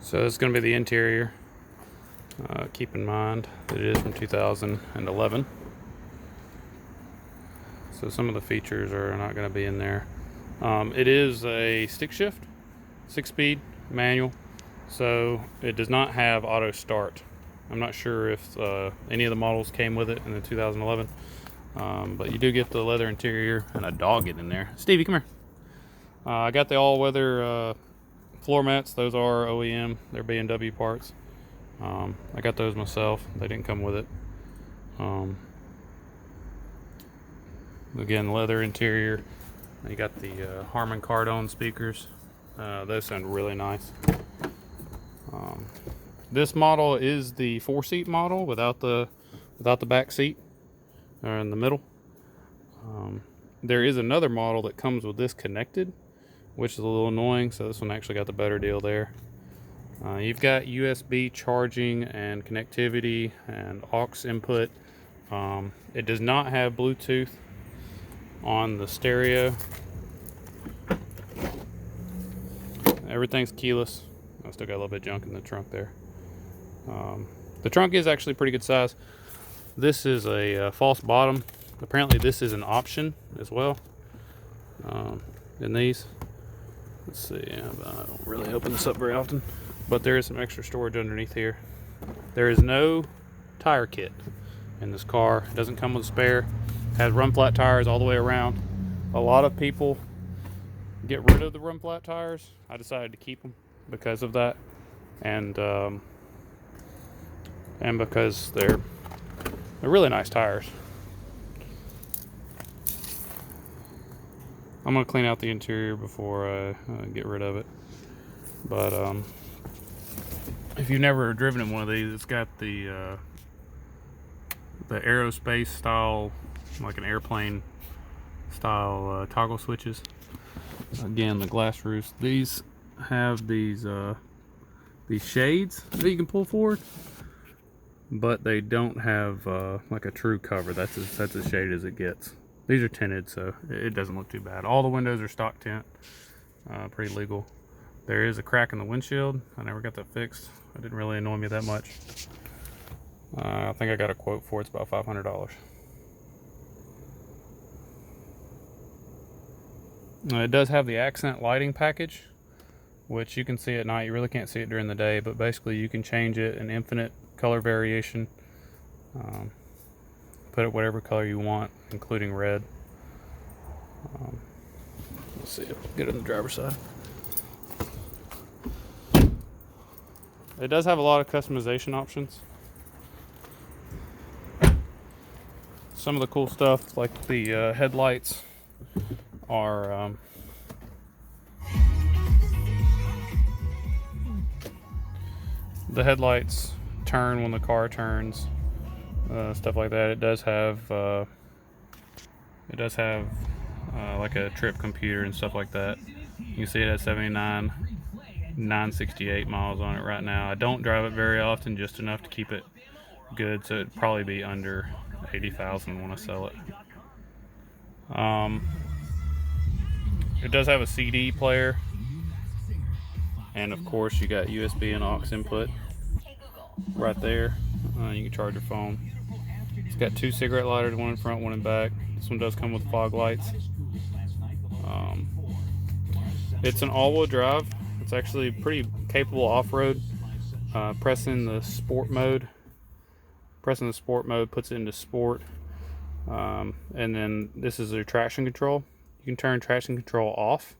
So it's going to be the interior. Keep in mind that it is from 2011. So some of the features are not going to be in there. It is a stick shift, 6-speed manual. So it does not have auto start. I'm not sure if any of the models came with it in the 2011. But you do get the leather interior and a dog in there. Stevie, come here. I got the all-weather floor mats. Those are OEM. They're B&W parts. I got those myself. They didn't come with it. Again, leather interior. You got the Harman Kardon speakers. Those sound really nice. This model is the 4-seat model without the back seat or in the middle. There is another model that comes with this connected, which is a little annoying. So this one actually got the better deal there. You've got USB charging and connectivity and aux input. It does not have Bluetooth on the stereo. Everything's keyless. I still got a little bit of junk in the trunk there. The trunk is actually pretty good size. This is a false bottom. Apparently this is an option as well in these. Let's see, I don't really open this up very often, but there is some extra storage underneath here. There is no tire kit in this car. It doesn't come with a spare. It has run flat tires all the way around. A lot of people get rid of the run flat tires. I decided to keep them because of that, and because they're really nice tires. I'm gonna clean out the interior before I get rid of it. But if you've never driven in one of these, it's got the aerospace style, like an airplane style toggle switches. Again, the glass roofs. These have these shades that you can pull forward, but they don't have like a true cover. That's as shaded as it gets. These are tinted, so it doesn't look too bad. All the windows are stock tint, pretty legal. There is a crack in the windshield. I never got that fixed. It didn't really annoy me that much. I think I got a quote for it. It's about $500. It does have the accent lighting package, which you can see at night. You really can't see it during the day, but basically you can change it in infinite color variation. Put it whatever color you want, including red. Let's see if I can get it on the driver's side. It does have a lot of customization options. Some of the cool stuff, like the headlights, are the headlights turn when the car turns. Stuff like that. It does have like a trip computer and stuff like that. You can see it has 79,968 miles on it right now. I don't drive it very often, just enough to keep it good, so it'd probably be under 80,000 when I sell it. It does have a CD player, and of course you got USB and aux input right there. You can charge your phone. It's got 2 cigarette lighters, one in front, one in back. This one does come with fog lights. It's an all-wheel drive. It's actually pretty capable off-road. Pressing the sport mode puts it into sport. And then this is your traction control. You can turn traction control off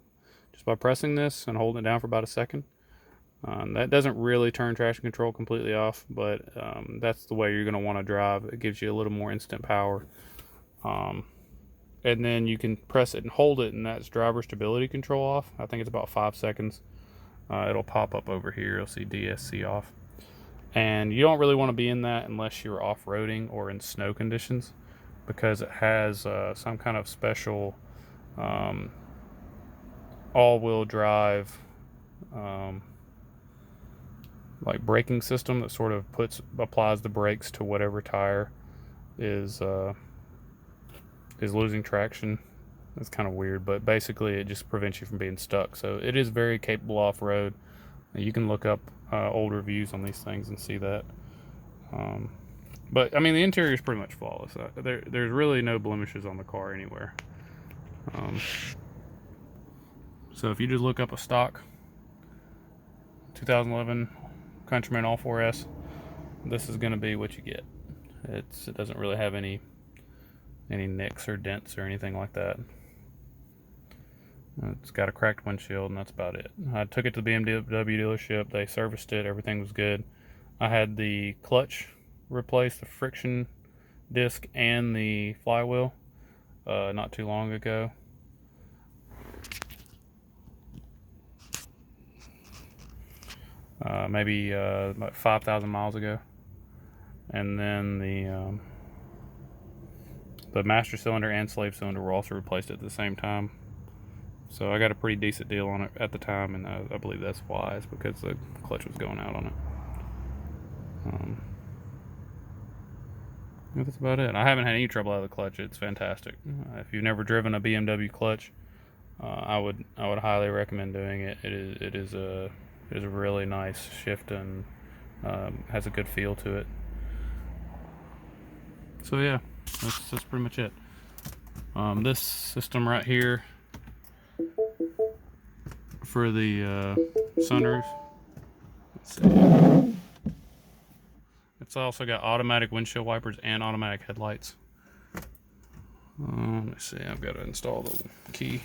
just by pressing this and holding it down for about a second. That doesn't really turn traction control completely off, but that's the way you're going to want to drive. It gives you a little more instant power. And then you can press it and hold it, and that's driver stability control off. I think it's about 5 seconds. It'll pop up over here. You'll see DSC off. And you don't really want to be in that unless you're off-roading or in snow conditions, because it has some kind of special all-wheel drive like braking system that sort of applies the brakes to whatever tire is losing traction. It's kind of weird, but basically it just prevents you from being stuck. So it is very capable off-road. You can look up old reviews on these things and see that. But I mean, the interior is pretty much flawless. There's really no blemishes on the car anywhere. So if you just look up a stock 2011 Countryman All4S, this is going to be what you get. It doesn't really have any nicks or dents or anything like that. It's got a cracked windshield, and that's about it. I took it to the BMW dealership. They serviced it. Everything was good. I had the clutch replaced, the friction disc, and the flywheel not too long ago. Maybe about 5,000 miles ago. And then the master cylinder and slave cylinder were also replaced at the same time. So I got a pretty decent deal on it at the time, and I believe that's why. It's because the clutch was going out on it. That's about it. I haven't had any trouble out of the clutch. It's fantastic. If you've never driven a BMW clutch, I would highly recommend doing it. It is a really nice shift, and has a good feel to it. So yeah, that's pretty much it. This system right here for the sunroof. Let's see. It's also got automatic windshield wipers and automatic headlights. Let me see. I've got to install the key.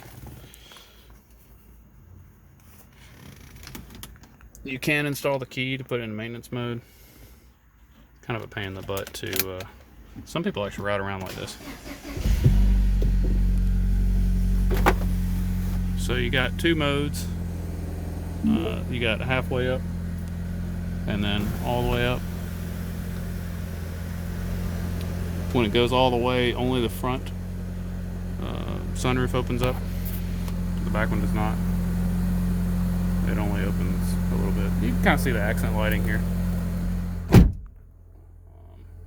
You can install the key to put it in maintenance mode. Kind of a pain in the butt to. Some people actually ride around like this. So you got two modes. You got halfway up and then all the way up. When it goes all the way, only the front sunroof opens up. The back one does not. It only opens a little bit. You can kind of see the accent lighting here.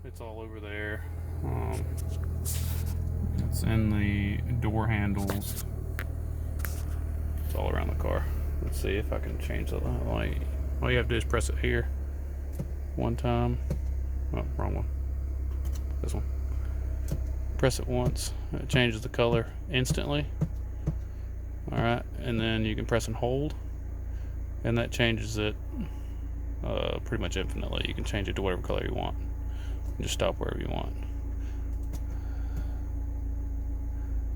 It's all over there. It's in the door handles. It's all around the car. Let's see if I can change the light. All you have to do is press it here one time. Oh, wrong one. This one. Press it once. It changes the color instantly. Alright, and then you can press and hold, and that changes it pretty much infinitely. You can change it to whatever color you want. Just stop wherever you want.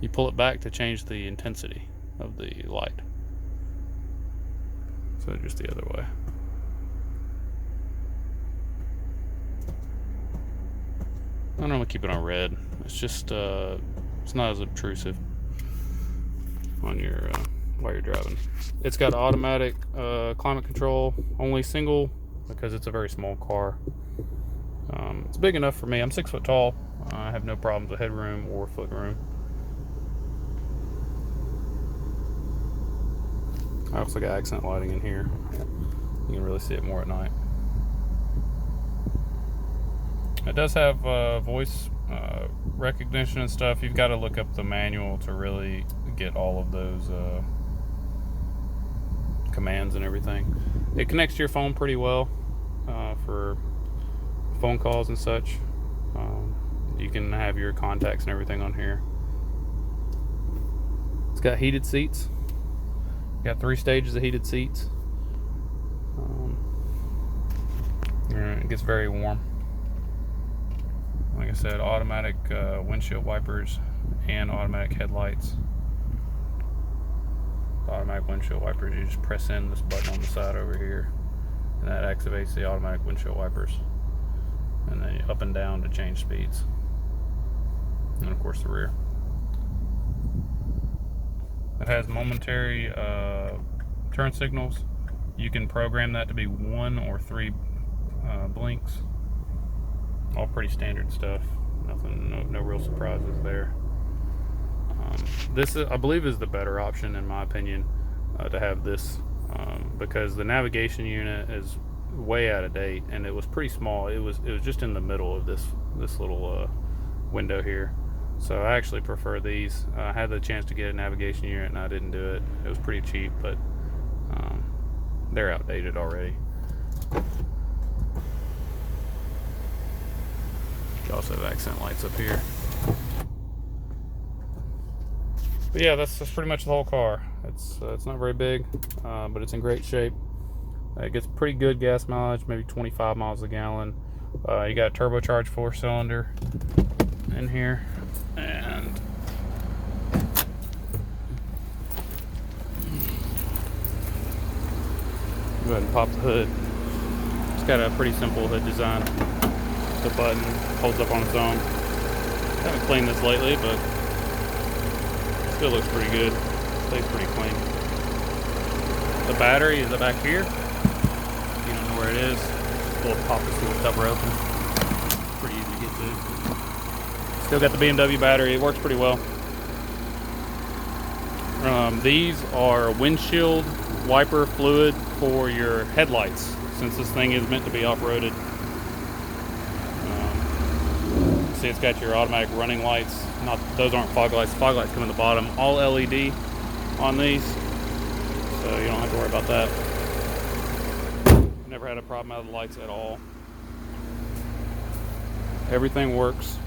You pull it back to change the intensity of the light. So just the other way. I normally keep it on red. It's just it's not as obtrusive on your while you're driving. It's got automatic climate control, only single because it's a very small car. It's big enough for me. I'm 6 foot tall. I have no problems with headroom or foot room. I also got accent lighting in here. You can really see it more at night. It does have voice recognition and stuff. You've got to look up the manual to really get all of those commands and everything. It connects to your phone pretty well for phone calls and such. You can have your contacts and everything on here. It's got heated seats. Got 3 stages of heated seats. It gets very warm. Like I said, automatic windshield wipers and automatic headlights. The automatic windshield wipers, you just press in this button on the side over here, and that activates the automatic windshield wipers. And then up and down to change speeds. And of course the rear. It has momentary turn signals. You can program that to be 1 or 3 blinks. All pretty standard stuff. Nothing, no real surprises there. This, I believe, is the better option in my opinion to have this because the navigation unit is way out of date, and it was pretty small. It was just in the middle of this little window here. So I actually prefer these. I had the chance to get a navigation unit and I didn't do it. It was pretty cheap, but they're outdated already. You also have accent lights up here. But yeah, that's pretty much the whole car. It's not very big, but it's in great shape. It gets pretty good gas mileage, maybe 25 miles a gallon. You got a turbocharged 4-cylinder in here, and go ahead and pop the hood. It's got a pretty simple hood design. The button holds up on its own. Haven't cleaned this lately, but still looks pretty good. Stays pretty clean. The battery is back here. If you don't know where it is, we'll pop this little cover open. Pretty easy to get to. Still got the BMW battery. It works pretty well. These are windshield wiper fluid for your headlights, since this thing is meant to be off-roaded. See, it's got your automatic running lights. Those aren't fog lights. Fog lights come in the bottom. All LED on these, so you don't have to worry about that. Never had a problem out of the lights at all. Everything works.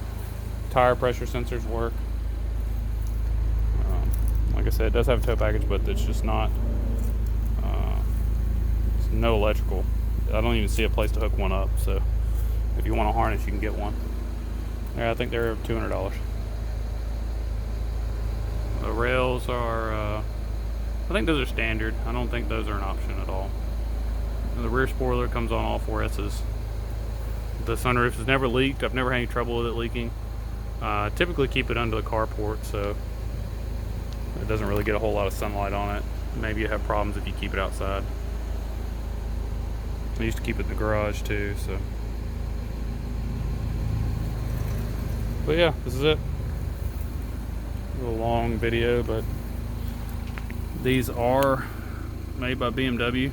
Tire pressure sensors work. Like I said, it does have a tow package, but it's just not. It's no electrical. I don't even see a place to hook one up. So if you want a harness, you can get one. Yeah, I think they're $200. The rails are, I think those are standard. I don't think those are an option at all. And the rear spoiler comes on all 4S's. The sunroof has never leaked. I've never had any trouble with it leaking. Typically keep it under the carport, so it doesn't really get a whole lot of sunlight on it. Maybe you have problems if you keep it outside. I used to keep it in the garage too, so. But yeah, this is it. A little long video, but these are made by BMW,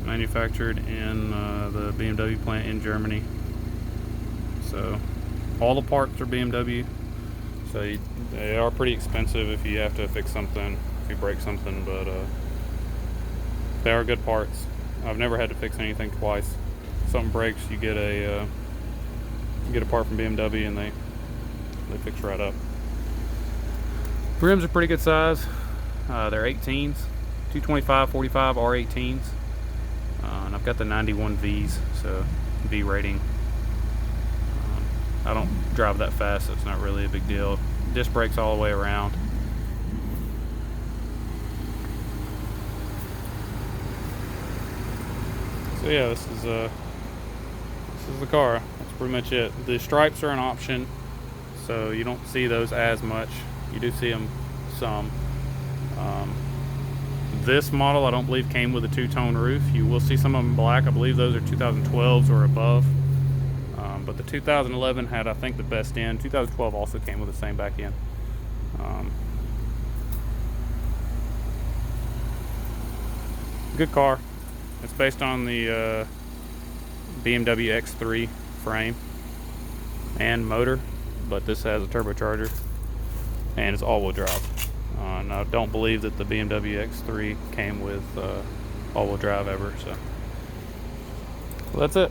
manufactured in the BMW plant in Germany. So all the parts are BMW. So they are pretty expensive if you have to fix something, if you break something, but they are good parts. I've never had to fix anything twice. If something breaks, you get a part from BMW and they fix right up. Rims are pretty good size. They're 18s, 225, 45 R18s, and I've got the 91 Vs, so V rating. I don't drive that fast, so it's not really a big deal. Disc brakes all the way around. So yeah, this is the car. That's pretty much it. The stripes are an option, so you don't see those as much. You do see them some. This model I don't believe came with a two-tone roof. You will see some of them black. I believe those are 2012s or above. But the 2011 had, I think, the best end. 2012 also came with the same back end. Good car. It's based on the BMW X3 frame and motor, but this has a turbocharger and it's all-wheel drive. And I don't believe that the BMW X3 came with all-wheel drive ever. So well, that's it.